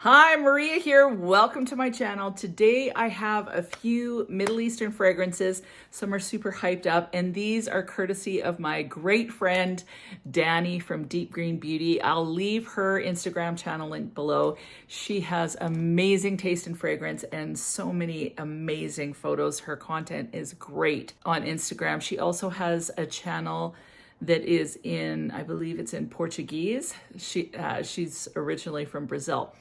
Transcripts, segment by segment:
Hi, Maria here. Welcome to my channel. Today I have a few Middle Eastern fragrances. Some are super hyped up, and these are courtesy of my great friend, Dani from Deep Green Beauty. I'll leave her Instagram channel link below. She has amazing taste in fragrance and so many amazing photos. Her content is great on Instagram. She also has a channel that is in, I believe it's in Portuguese. She's originally from Brazil.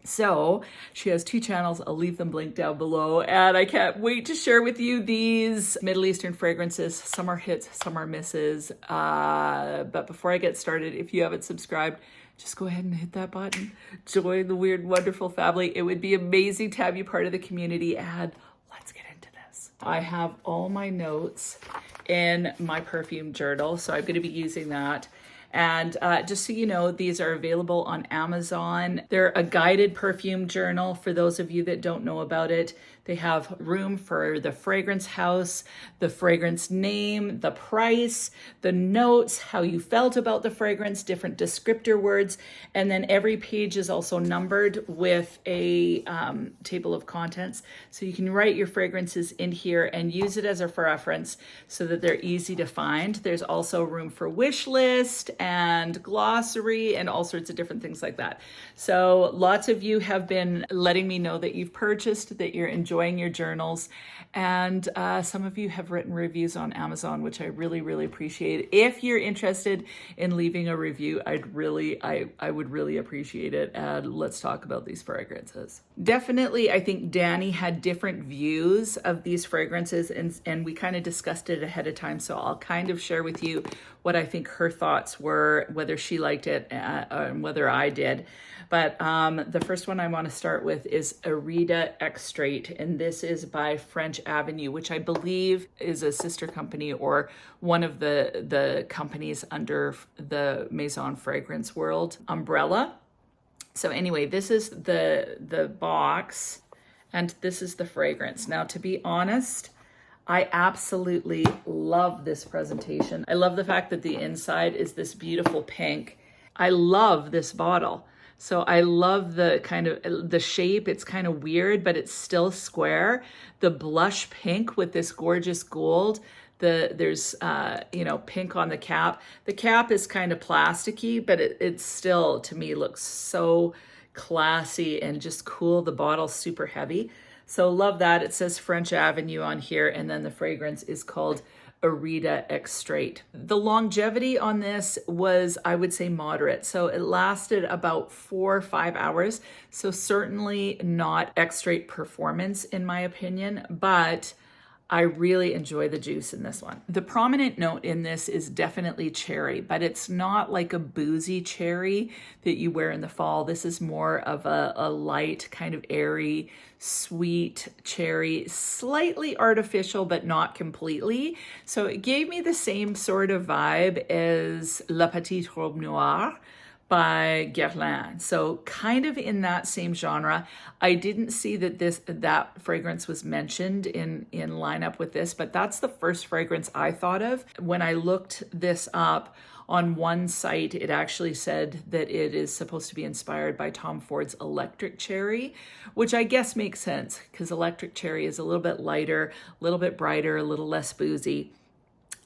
So she has two channels. I'll leave them linked down below. And I can't wait to share with you these Middle Eastern fragrances. Some are hits, some are misses. But before I get started, if you haven't subscribed, just go ahead and hit that button. Join the weird, wonderful family. It would be amazing to have you part of the community. And let's get into this. I have all my notes in my perfume journal, so I'm going to be using that. And just so you know, these are available on Amazon. They're a guided perfume journal for those of you that don't know about it. They have room for the fragrance house, the fragrance name, the price, the notes, how you felt about the fragrance, different descriptor words, and then every page is also numbered with a table of contents. So you can write your fragrances in here and use it as a reference so that they're easy to find. There's also room for wish list and glossary and all sorts of different things like that. So lots of you have been letting me know that you've purchased, that you're enjoying your journals, and some of you have written reviews on Amazon, which I really appreciate. If you're interested in leaving a review, I would really appreciate it. And let's talk about these fragrances. Definitely, I think Dani had different views of these fragrances, and we kind of discussed it ahead of time. So I'll kind of share with you what I think her thoughts were, whether she liked it and whether I did. But the first one I want to start with is Arita Extrait, and this is by French Avenue, which I believe is a sister company or one of the companies under the Maison Fragrance World umbrella. So anyway, this is the box, and this is the fragrance. Now, to be honest, I absolutely love this presentation. I love the fact that the inside is this beautiful pink. I love this bottle. So I love the kind of the shape. It's kind of weird, but it's still square. The blush pink with this gorgeous gold. There's pink on the cap. The cap is kind of plasticky, but it still, to me, looks so classy and just cool. The bottle's super heavy. So love that. It says French Avenue on here, and then the fragrance is called Arita Extrait. The longevity on this was, I would say, moderate. So it lasted about 4 or 5 hours. So certainly not Extrait performance in my opinion, but I really enjoy the juice in this one. The prominent note in this is definitely cherry, but it's not like a boozy cherry that you wear in the fall. This is more of a light, kind of airy, sweet cherry, slightly artificial, but not completely. So it gave me the same sort of vibe as La Petite Robe Noire by Guerlain. So kind of in that same genre. I didn't see that fragrance was mentioned in lineup with this, but that's the first fragrance I thought of. When I looked this up on one site, it actually said that it is supposed to be inspired by Tom Ford's Electric Cherry, which I guess makes sense because Electric Cherry is a little bit lighter, a little bit brighter, a little less boozy.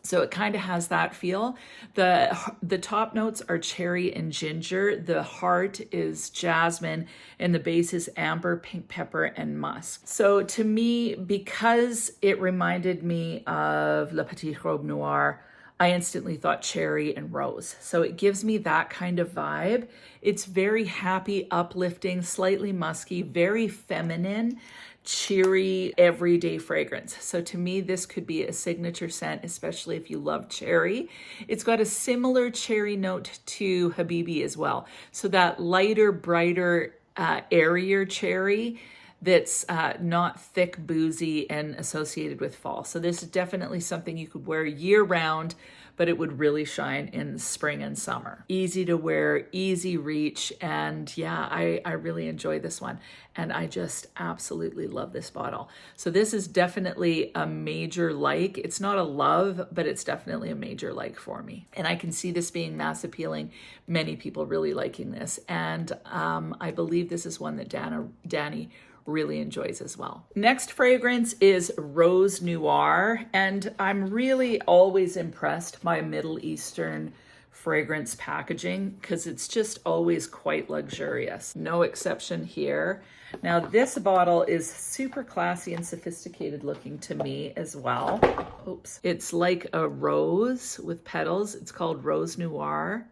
So it kind of has that feel. The top notes are cherry and ginger. The heart is jasmine, and the base is amber, pink pepper, and musk. So to me, because it reminded me of La Petite Robe Noire, I instantly thought cherry and rose. So it gives me that kind of vibe. It's very happy, uplifting, slightly musky, very feminine, cheery, everyday fragrance. So to me, this could be a signature scent, especially if you love cherry. It's got a similar cherry note to Habibi as well. So that lighter, brighter, airier cherry that's not thick, boozy, and associated with fall. So this is definitely something you could wear year round, but it would really shine in spring and summer. Easy to wear, easy reach, and yeah, I really enjoy this one. And I just absolutely love this bottle. So this is definitely a major like. It's not a love, but it's definitely a major like for me. And I can see this being mass appealing, many people really liking this. And I believe this is one that Dani really enjoys as well. Next fragrance is Rose Noir, and I'm really always impressed by Middle Eastern fragrance packaging because it's just always quite luxurious. No exception here. Now this bottle is super classy and sophisticated looking to me as well. Oops. It's like a rose with petals. It's called Rose Noir.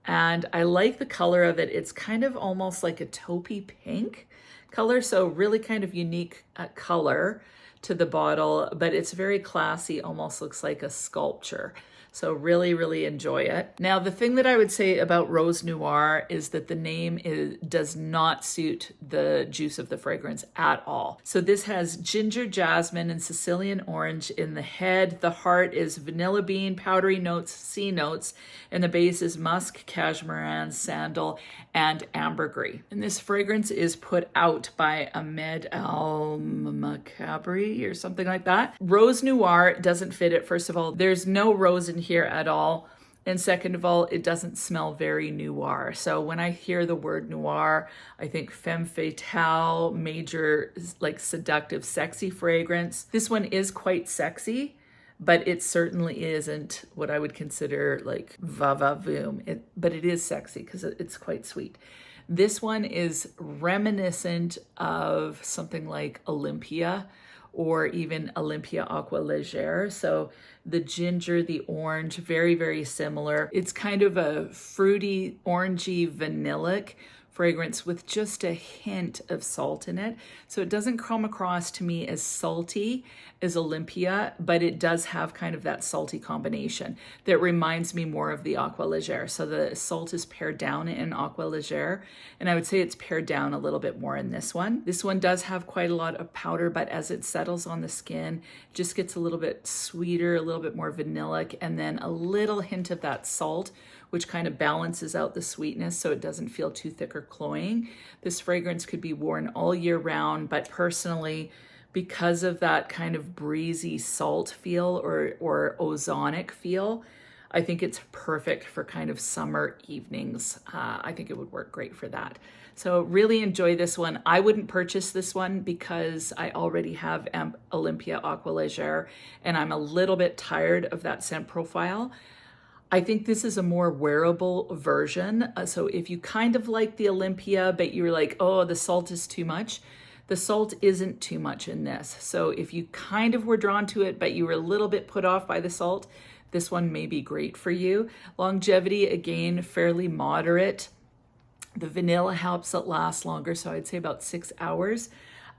And I like the color of it. It's kind of almost like a taupey pink color. So really kind of unique color to the bottle, but it's very classy, almost looks like a sculpture. So really, really enjoy it. Now, the thing that I would say about Rose Noir is that the name does not suit the juice of the fragrance at all. So this has ginger, jasmine, and Sicilian orange in the head. The heart is vanilla bean, powdery notes, C notes, and the base is musk, cashmere, sandal, and ambergris. And this fragrance is put out by Ahmed Al-Makabri or something like that. Rose Noir doesn't fit it. First of all, there's no rose in here at all. And second of all, it doesn't smell very noir. So when I hear the word noir, I think femme fatale, major, like seductive, sexy fragrance. This one is quite sexy, but it certainly isn't what I would consider like va-va-voom. But it is sexy because it's quite sweet. This one is reminiscent of something like Olympia or even Olympia Aqua Légère. So the ginger, the orange, very, very similar. It's kind of a fruity, orangey, vanillic fragrance with just a hint of salt in it. So it doesn't come across to me as salty as Olympia, but it does have kind of that salty combination that reminds me more of the Aqua Légère. So the salt is pared down in Aqua Légère, and I would say it's pared down a little bit more in this one. This one does have quite a lot of powder, but as it settles on the skin, it just gets a little bit sweeter, a little bit more vanillic, and then a little hint of that salt, which kind of balances out the sweetness so it doesn't feel too thick or cloying. This fragrance could be worn all year round, but personally, because of that kind of breezy salt feel or ozonic feel, I think it's perfect for kind of summer evenings. I think it would work great for that. So really enjoy this one. I wouldn't purchase this one because I already have Olympia Aqua Légère and I'm a little bit tired of that scent profile. I think this is a more wearable version. So if you kind of like the Olympia, but you're like, oh, the salt is too much, the salt isn't too much in this. So if you kind of were drawn to it, but you were a little bit put off by the salt, this one may be great for you. Longevity, again, fairly moderate. The vanilla helps it last longer, so I'd say about 6 hours.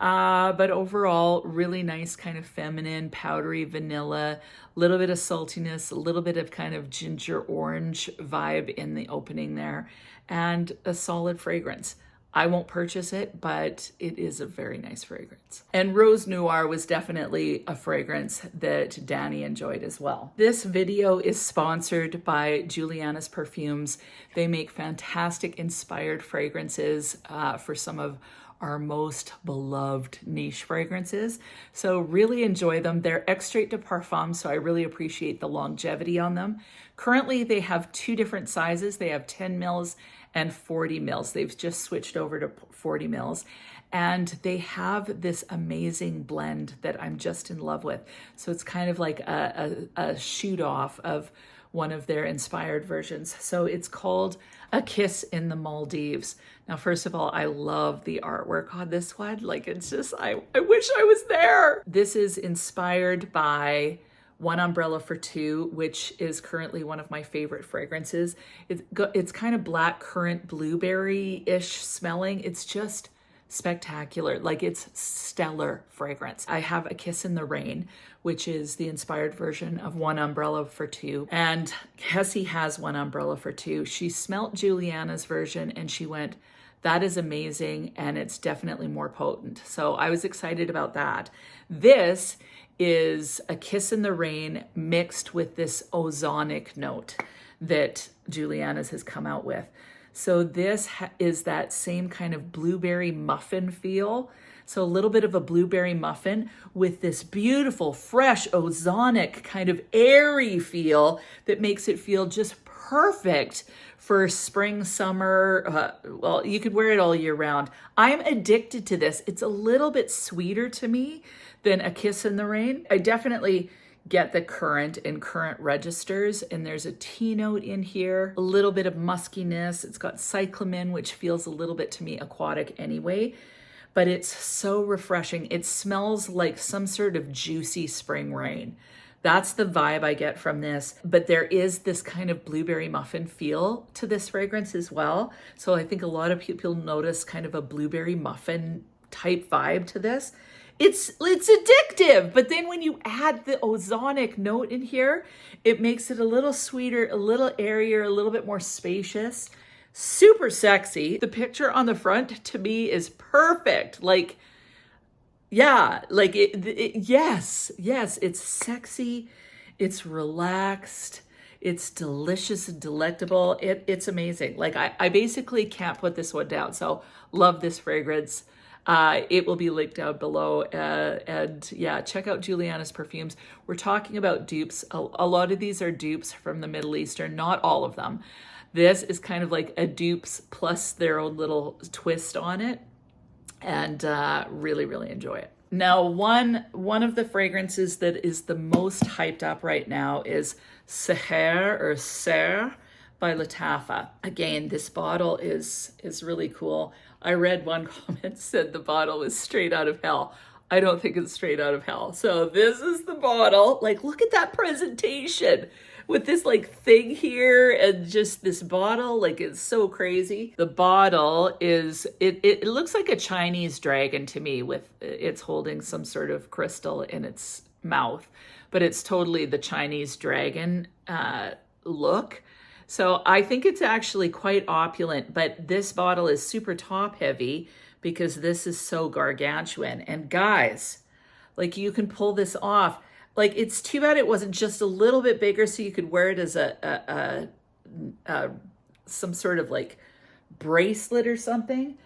But overall, really nice kind of feminine, powdery vanilla, a little bit of saltiness, a little bit of kind of ginger orange vibe in the opening there, and a solid fragrance. I won't purchase it, but it is a very nice fragrance. And Rose Noir was definitely a fragrance that Dani enjoyed as well. This video is sponsored by Juliana's Perfumes. They make fantastic inspired fragrances for some of our most beloved niche fragrances. So really enjoy them. They're extrait de parfum, so I really appreciate the longevity on them. Currently, they have 2 different sizes. They have 10 mils and 40 mils. They've just switched over to 40 mils. And they have this amazing blend that I'm just in love with. So it's kind of like a shoot off of one of their inspired versions. So it's called A Kiss in the Maldives. Now, first of all, I love the artwork on this one. Like, it's just, I wish I was there. This is inspired by One Umbrella for Two, which is currently one of my favorite fragrances. It's kind of black currant blueberry-ish smelling. It's just spectacular. Like, it's stellar fragrance. I have A Kiss in the Rain, which is the inspired version of One Umbrella for Two. And Kessie has One Umbrella for Two. She smelt Juliana's version and she went, That is amazing, and it's definitely more potent. So I was excited about that. This is a Kiss in the Rain mixed with this ozonic note that Juliana's has come out with. So this is that same kind of blueberry muffin feel. So a little bit of a blueberry muffin with this beautiful, fresh, ozonic, kind of airy feel that makes it feel just perfect for spring, summer. Well, you could wear it all year round. I'm addicted to this. It's a little bit sweeter to me than a Kiss in the Rain. I definitely get the currant in currant registers, and there's a tea note in here, a little bit of muskiness. It's got cyclamen, which feels a little bit to me aquatic anyway, but it's so refreshing. It smells like some sort of juicy spring rain. That's the vibe I get from this. But there is this kind of blueberry muffin feel to this fragrance as well. So I think a lot of people notice kind of a blueberry muffin type vibe to this. It's addictive, but then when you add the ozonic note in here, it makes it a little sweeter, a little airier, a little bit more spacious, super sexy. The picture on the front to me is perfect. Like, yeah, like yes, it's sexy, it's relaxed, it's delicious and delectable. It's amazing. Like I basically can't put this one down. So love this fragrance. It will be linked down below, and yeah, check out Juliana's perfumes. We're talking about dupes. A lot of these are dupes from the Middle Eastern, not all of them. This is kind of like a dupes plus their own little twist on it, and really, really enjoy it. Now, one of the fragrances that is the most hyped up right now is Seher or Ser by Lattafa. Again, this bottle is really cool. I read one comment said the bottle was straight out of hell. I don't think it's straight out of hell. So this is the bottle. Like, look at that presentation with this like thing here and just this bottle. Like, it's so crazy. The bottle is, it looks like a Chinese dragon to me, with it's holding some sort of crystal in its mouth, but it's totally the Chinese dragon look. So I think it's actually quite opulent, but this bottle is super top heavy because this is so gargantuan. And guys, like, you can pull this off. Like, it's too bad it wasn't just a little bit bigger so you could wear it as some sort of like bracelet or something.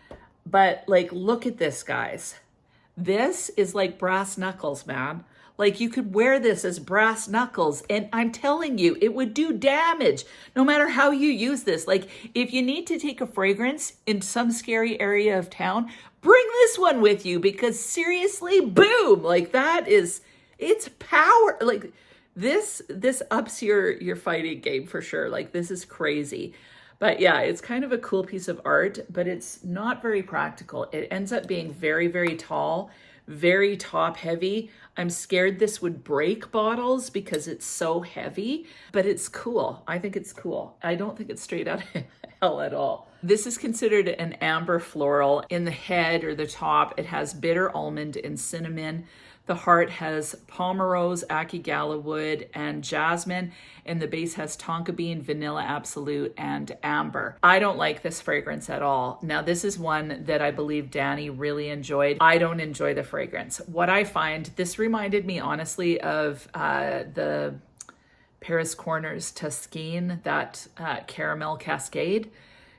But like, look at this, guys. This is like brass knuckles, man. Like, you could wear this as brass knuckles, and I'm telling you, it would do damage no matter how you use this. Like, if you need to take a fragrance in some scary area of town, bring this one with you, because seriously, boom, like, that is, it's power. Like, this ups your fighting game for sure. Like, this is crazy. But yeah, it's kind of a cool piece of art, but it's not very practical. It ends up being very, very tall, very top heavy. I'm scared this would break bottles because it's so heavy, but it's cool. I think it's cool. I don't think it's straight out of hell at all. This is considered an amber floral. In the head or the top, it has bitter almond and cinnamon. The heart has palmerose, akigala wood, and jasmine, and the base has tonka bean, vanilla absolute, and amber. I don't like this fragrance at all. Now, this is one that I believe Dani really enjoyed. I don't enjoy the fragrance. What I find, this reminded me honestly of the Paris Corners Tusquine, that caramel cascade,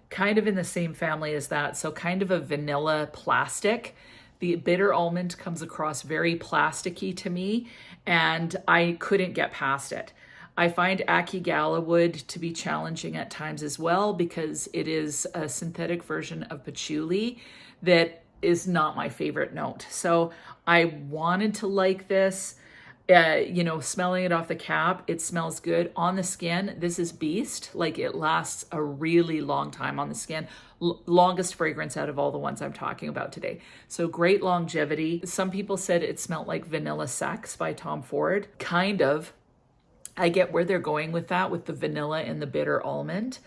kind of in the same family as that. So kind of a vanilla plastic. The bitter almond comes across very plasticky to me, and I couldn't get past it. I find akigala wood to be challenging at times as well, because it is a synthetic version of patchouli that is not my favorite note. So I wanted to like this. You know, smelling it off the cap, it smells good. On the skin, this is beast. Like, it lasts a really long time on the skin. Longest fragrance out of all the ones I'm talking about today. So great longevity. Some people said it smelled like Vanilla Sex by Tom Ford. Kind of. I get where they're going with that, with the vanilla and the bitter almond.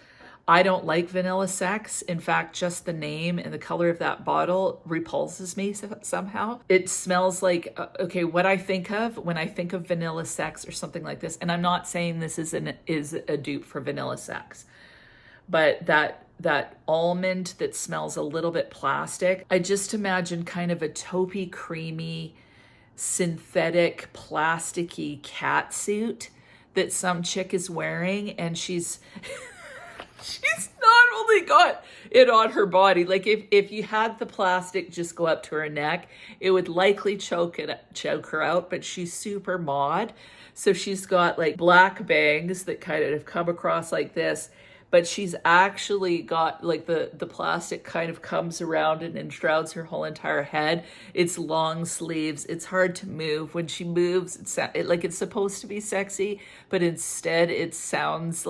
I don't like Vanilla Sex. In fact, just the name and the color of that bottle repulses me somehow. It smells like, okay, what I think of when I think of Vanilla Sex or something like this, and I'm not saying this is a dupe for Vanilla Sex, but that that almond that smells a little bit plastic. I just imagine kind of a taupey, creamy, synthetic, plasticky cat suit that some chick is wearing, and she's she's not only got it on her body, like if you had the plastic just go up to her neck, it would likely choke her out, but she's super mod. So she's got like black bangs that kind of come across like this, but she's actually got like the plastic kind of comes around and enshrouds her whole entire head. It's long sleeves. It's hard to move. When she moves, it's supposed to be sexy, but instead it sounds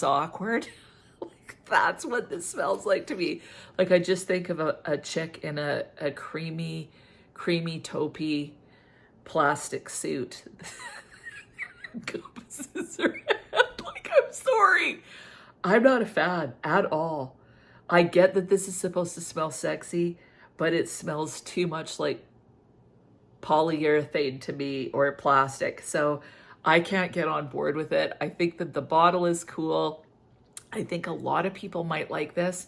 awkward. Like that's what this smells like to me. Like I just think of a chick in a creamy taupey plastic suit. Encompasses her head. Like, I'm sorry. I'm not a fan at all. I get that this is supposed to smell sexy, but it smells too much like polyurethane to me, or plastic. So I can't get on board with it. I think that the bottle is cool. I think a lot of people might like this,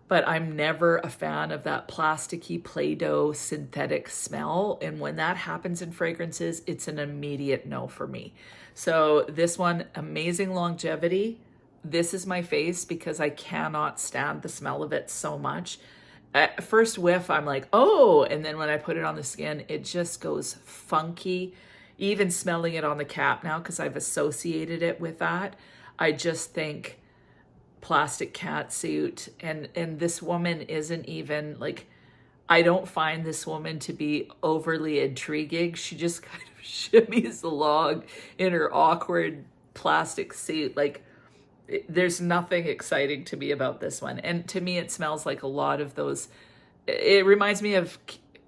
but I'm never a fan of that plasticky Play-Doh synthetic smell. And when that happens in fragrances, it's an immediate no for me. So this one, amazing longevity. This is my face because I cannot stand the smell of it so much. At first whiff, I'm like, oh, and then when I put it on the skin, it just goes funky. Even smelling it on the cap now, because I've associated it with that, I just think plastic cat suit, and this woman isn't even like, I don't find this woman to be overly intriguing. She just kind of shimmies along in her awkward plastic suit. Like there's nothing exciting to me about this one, and to me it smells like a lot of those. It reminds me of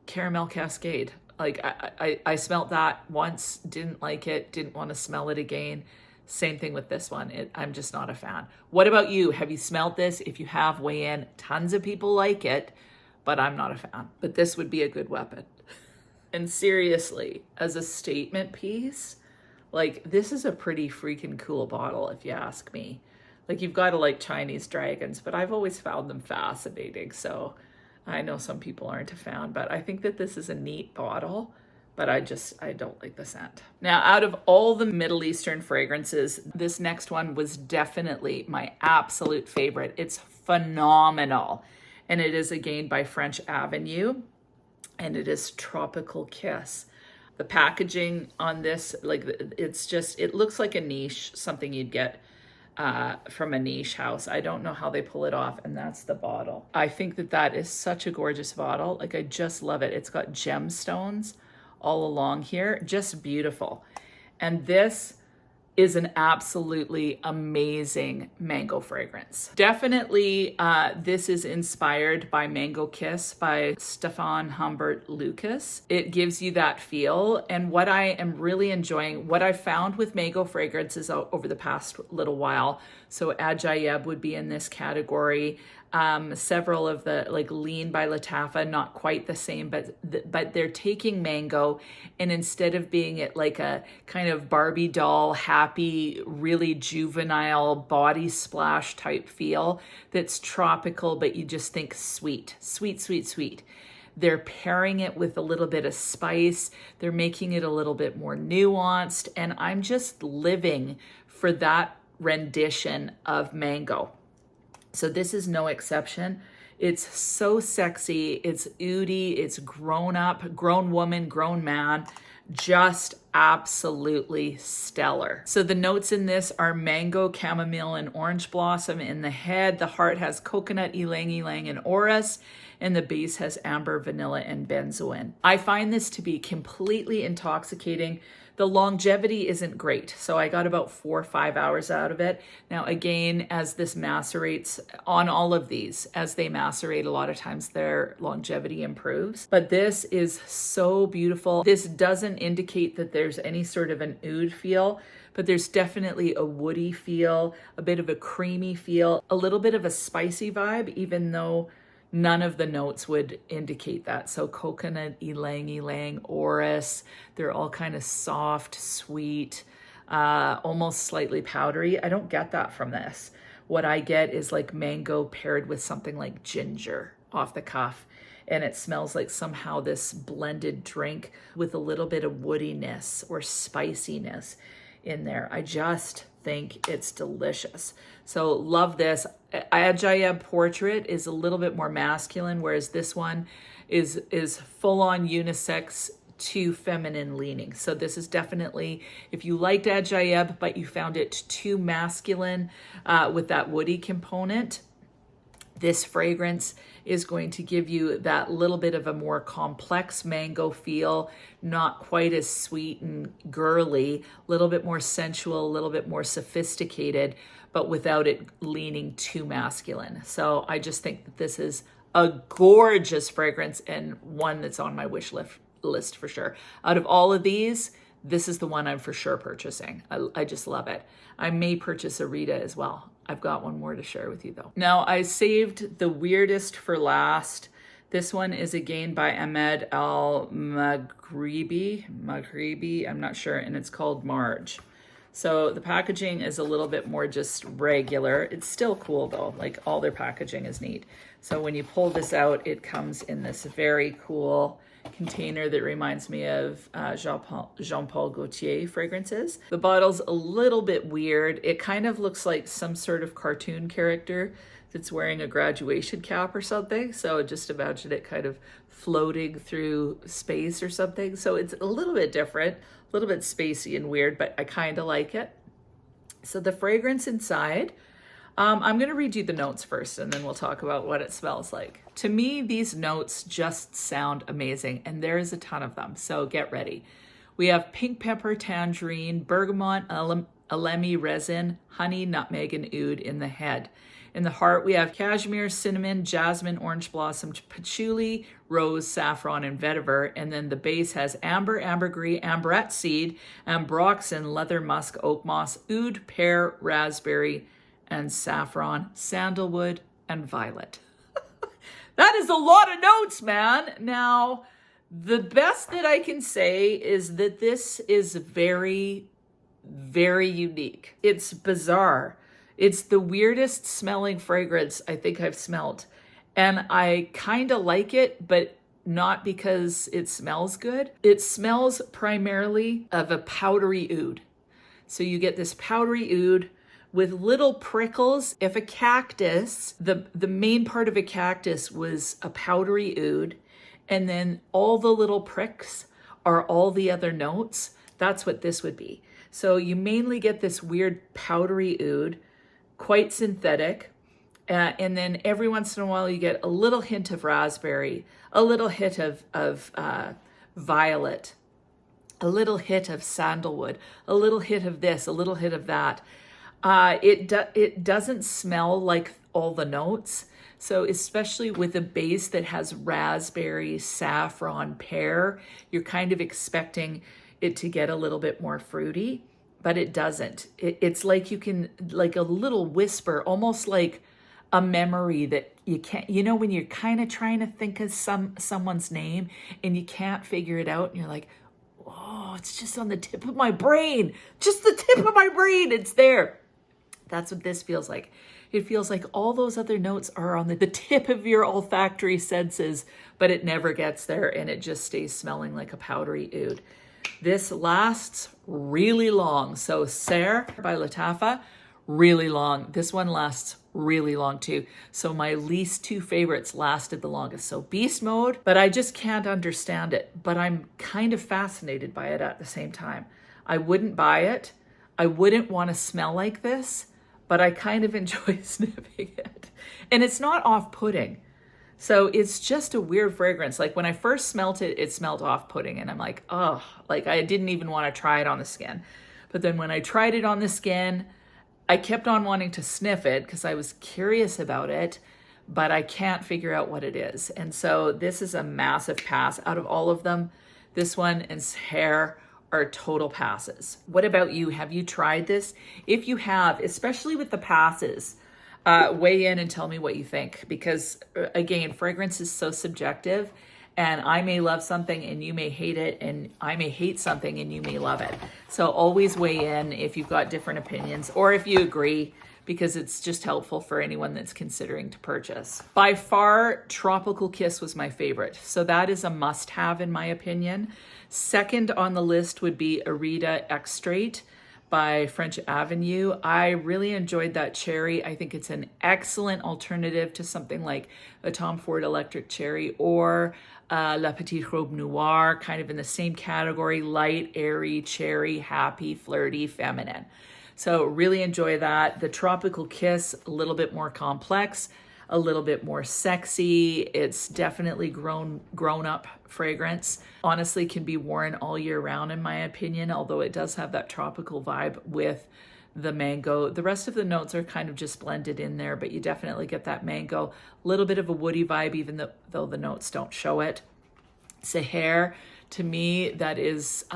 Caramel Cascade. Like I smelled that once, didn't like it, didn't want to smell it again. Same thing with this one. I'm just not a fan. What about you? Have you smelled this? If you have, weigh in. Tons of people like it, but I'm not a fan. But this would be a good weapon. And seriously, as a statement piece, like this is a pretty freaking cool bottle if you ask me. Like you've got to like Chinese dragons, but I've always found them fascinating. So I know some people aren't a fan, but I think that this is a neat bottle. But I don't like the scent. Now, out of all the Middle Eastern fragrances, this next one was definitely my absolute favorite. It's phenomenal. And it is again by French Avenue, and it is Tropical Kiss. The packaging on this, like it looks like a niche, something you'd get from a niche house. I don't know how they pull it off, and that's the bottle. I think that is such a gorgeous bottle. Like I just love it. It's got gemstones all along here, just beautiful. And this is an absolutely amazing mango fragrance. Definitely, this is inspired by Mango Kiss by Stefan Humbert Lucas. It gives you that feel. And what I am really enjoying, what I found with mango fragrances over the past little while, so Ajayeb would be in this category. Several of the like Lean by Lattafa, not quite the same, but they're taking mango, and instead of being it like a kind of Barbie doll, happy, really juvenile body splash type feel that's tropical, but you just think sweet, sweet, sweet, sweet. They're pairing it with a little bit of spice. They're making it a little bit more nuanced, and I'm just living for that rendition of mango. So this is no exception. It's so sexy. It's oody. It's grown up, grown woman, grown man. Just absolutely stellar. So the notes in this are mango, chamomile, and orange blossom in the head. The heart has coconut, ylang ylang, and orris. And the base has amber, vanilla, and benzoin. I find this to be completely intoxicating. The longevity isn't great, so I got about 4 or 5 hours out of it. Now again, as this macerates on all of these, as they macerate, a lot of times their longevity improves. But this is so beautiful. This doesn't indicate that there's any sort of an oud feel, but there's definitely a woody feel, a bit of a creamy feel, a little bit of a spicy vibe, even though none of the notes would indicate that. So coconut, ylang ylang, orris, they're all kind of soft, sweet, almost slightly powdery. I don't get that from this. what I get is like mango paired with something like ginger off the cuff. And it smells like somehow this blended drink with a little bit of woodiness or spiciness in there. I just think it's delicious. So love this. Jeulia Portrait is a little bit more masculine, whereas this one is full-on unisex to feminine leaning. So this is definitely, if you liked Jeulia but you found it too masculine with that woody component, this fragrance is going to give you that little bit of a more complex mango feel, not quite as sweet and girly, a little bit more sensual, a little bit more sophisticated, but without it leaning too masculine. So I just think that this is a gorgeous fragrance and one that's on my wish list for sure. Out of all of these, this is the one I'm for sure purchasing. I just love it. I may purchase Arita as well. I've got one more to share with you though. Now I saved the weirdest for last. This one is again by Ahmed Maghribi, I'm not sure, and it's called Marge. So the packaging is a little bit more just regular. It's still cool though, like all their packaging is neat. So when you pull this out, it comes in this very cool container that reminds me of Jean-Paul Gaultier fragrances. The bottle's a little bit weird. It kind of looks like some sort of cartoon character that's wearing a graduation cap or something. So just imagine it kind of floating through space or something. So it's a little bit different, a little bit spacey and weird, but I kind of like it. So the fragrance inside, I'm going to read you the notes first and then we'll talk about what it smells like. To me, these notes just sound amazing and there is a ton of them, so get ready. We have pink pepper, tangerine, bergamot, alemi resin, honey, nutmeg, and oud in the head. In the heart, we have cashmere, cinnamon, jasmine, orange blossom, patchouli, rose, saffron, and vetiver. And then the base has amber, ambergris, ambrette seed, ambroxan, leather musk, oak moss, oud, pear, raspberry, and saffron, sandalwood, and violet. That is a lot of notes, man. Now, the best that I can say is that this is very, very unique. It's bizarre. It's the weirdest smelling fragrance I think I've smelled. And I kind of like it, but not because it smells good. It smells primarily of a powdery oud. So you get this powdery oud with little prickles. If a cactus, the main part of a cactus was a powdery oud, and then all the little pricks are all the other notes, that's what this would be. So you mainly get this weird powdery oud, quite synthetic, and then every once in a while you get a little hint of raspberry, a little hint of violet, a little hint of sandalwood, a little hint of this, a little hint of that. It doesn't smell like all the notes. So especially with a base that has raspberry, saffron, pear, you're kind of expecting it to get a little bit more fruity, but it doesn't. It's like you can, like a little whisper, almost like a memory that you can't, you know, when you're kind of trying to think of someone's name and you can't figure it out and you're like, oh, it's just on the tip of my brain, just the tip of my brain, it's there. That's what this feels like. It feels like all those other notes are on the tip of your olfactory senses, but it never gets there and it just stays smelling like a powdery oud. This lasts really long. So Serre by Lattafa, really long. This one lasts really long too. So my least two favorites lasted the longest. So Beast Mode, but I just can't understand it. But I'm kind of fascinated by it at the same time. I wouldn't buy it. I wouldn't want to smell like this, but I kind of enjoy sniffing it. And it's not off-putting. So it's just a weird fragrance. Like when I first smelt it, it smelled off-putting and I'm like, oh, like I didn't even want to try it on the skin. But then when I tried it on the skin, I kept on wanting to sniff it because I was curious about it, but I can't figure out what it is. And so this is a massive pass. Out of all of them, this one and Hair are total passes. What about you? Have you tried this? If you have, especially with the passes, weigh in and tell me what you think, because again, fragrance is so subjective and I may love something and you may hate it, and I may hate something and you may love it. So always weigh in if you've got different opinions, or if you agree, because it's just helpful for anyone that's considering to purchase. By far, Tropical Kiss was my favorite. So that is a must-have in my opinion. Second on the list would be Arita Extrait by French Avenue. I really enjoyed that cherry. I think it's an excellent alternative to something like a Tom Ford Electric Cherry or La Petite Robe Noir, kind of in the same category, light, airy, cherry, happy, flirty, feminine. So really enjoy that. The Tropical Kiss, a little bit more complex, a little bit more sexy. It's definitely grown up fragrance. Honestly, can be worn all year round in my opinion, although it does have that tropical vibe with the mango. The rest of the notes are kind of just blended in there, but you definitely get that mango, a little bit of a woody vibe, even though the notes don't show it. Seher, to me, that is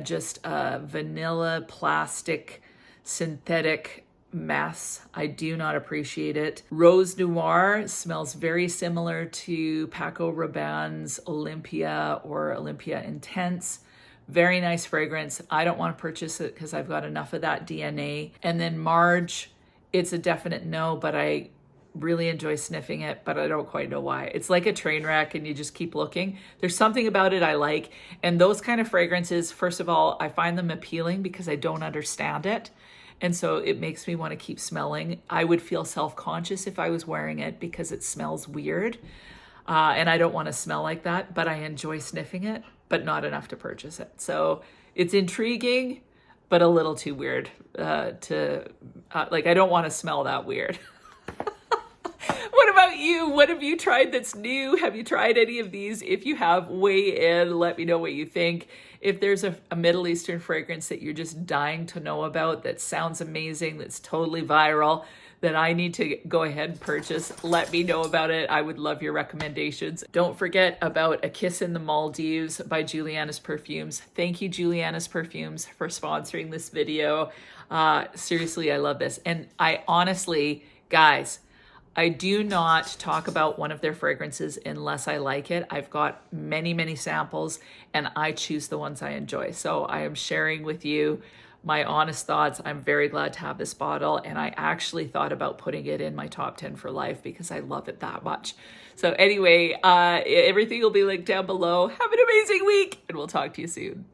just a vanilla plastic synthetic mess. I do not appreciate it. Rose Noir smells very similar to Paco Rabanne's Olympia or Olympia Intense. Very nice fragrance. I don't want to purchase it because I've got enough of that DNA. And then Marge, it's a definite no, but I really enjoy sniffing it, but I don't quite know why. It's like a train wreck and you just keep looking. There's something about it I like. And those kind of fragrances, first of all, I find them appealing because I don't understand it. And so it makes me want to keep smelling. I would feel self-conscious if I was wearing it because it smells weird. And I don't want to smell like that, but I enjoy sniffing it, but not enough to purchase it. So it's intriguing, but a little too weird like, I don't want to smell that weird. What about you? What have you tried that's new? Have you tried any of these? If you have, weigh in, let me know what you think. If there's a Middle Eastern fragrance that you're just dying to know about, that sounds amazing, that's totally viral, then I need to go ahead and purchase. Let me know about it. I would love your recommendations. Don't forget about A Kiss in the Maldives by Juliana's Perfumes. Thank you, Juliana's Perfumes, for sponsoring this video. Seriously, I love this. And I honestly, guys, I do not talk about one of their fragrances unless I like it. I've got many, many samples and I choose the ones I enjoy. So I am sharing with you my honest thoughts. I'm very glad to have this bottle, and I actually thought about putting it in my top 10 for life because I love it that much. So anyway, everything will be linked down below. Have an amazing week and we'll talk to you soon.